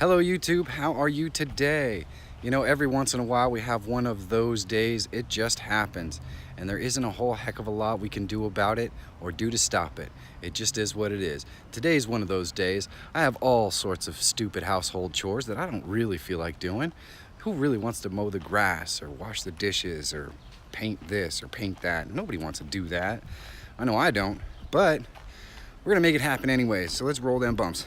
Hello YouTube, how are you today? You know, every once in a while we have one of those days. It just happens, and there isn't a whole heck of a lot we can do about it or do to stop it. It just is what it is. Today's one of those days. I have all sorts of stupid household chores that I don't really feel like doing. Who really wants to mow the grass or wash the dishes or paint this or paint that? Nobody wants to do that. I know I don't, but we're gonna make it happen anyway, so let's roll them bumps.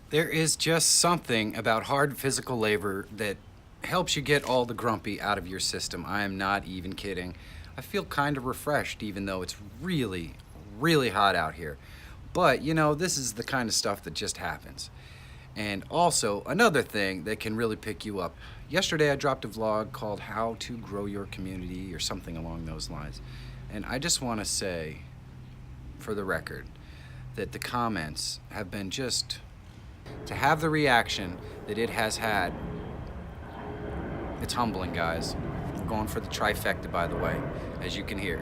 There is just something about hard physical labor that helps you get all the grumpy out of your system. I am not even kidding. I feel kind of refreshed even though it's really, really hot out here. But you know, this is the kind of stuff that just happens. And also, another thing that can really pick you up. Yesterday I dropped a vlog called How to Grow Your Community or something along those lines. And I just want to say, for the record, that the comments have been just... to have the reaction that it has had, it's humbling, guys. We're going for the trifecta, by the way, as you can hear.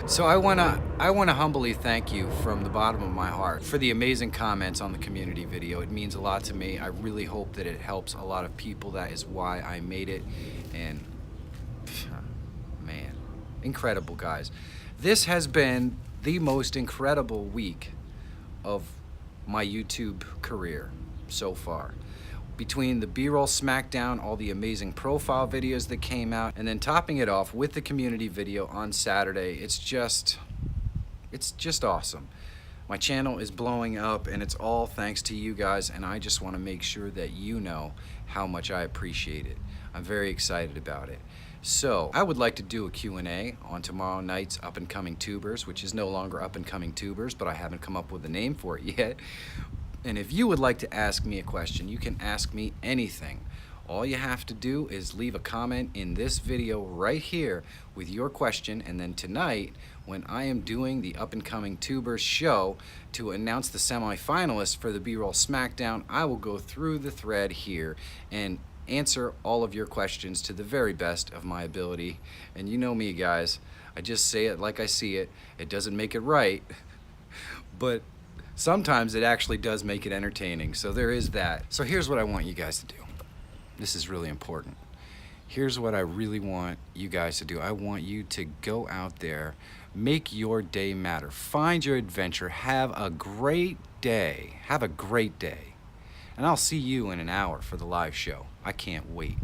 So I wanna humbly thank you from the bottom of my heart for the amazing comments on the community video. It means a lot to me. I really hope that it helps a lot of people. That is why I made it. And man, incredible, guys. This has been the most incredible week of my YouTube career so far. Between the B-roll smackdown, all the amazing profile videos that came out, and then topping it off with the community video on Saturday, it's just awesome. My channel is blowing up, and it's all thanks to you guys, and I just want to make sure that you know how much I appreciate it. I'm very excited about it. So I would like to do a Q&A on tomorrow night's Up and Coming Tubers, which is no longer Up and Coming Tubers, but I haven't come up with a name for it yet. And if you would like to ask me a question, you can ask me anything. All you have to do is leave a comment in this video right here with your question, and then tonight, when I am doing the Up and Coming Tubers show to announce the semifinalists for the B-roll smackdown, I will go through the thread here and answer all of your questions to the very best of my ability. And you know me, guys, I just say it like I see it. It doesn't make it right, but sometimes it actually does make it entertaining. So there is that. So here's what I want you guys to do. This is really important. Here's what I really want you guys to do. I want you to go out there, make your day matter, find your adventure, have a great day. Have a great day. And I'll see you in an hour for the live show. I can't wait.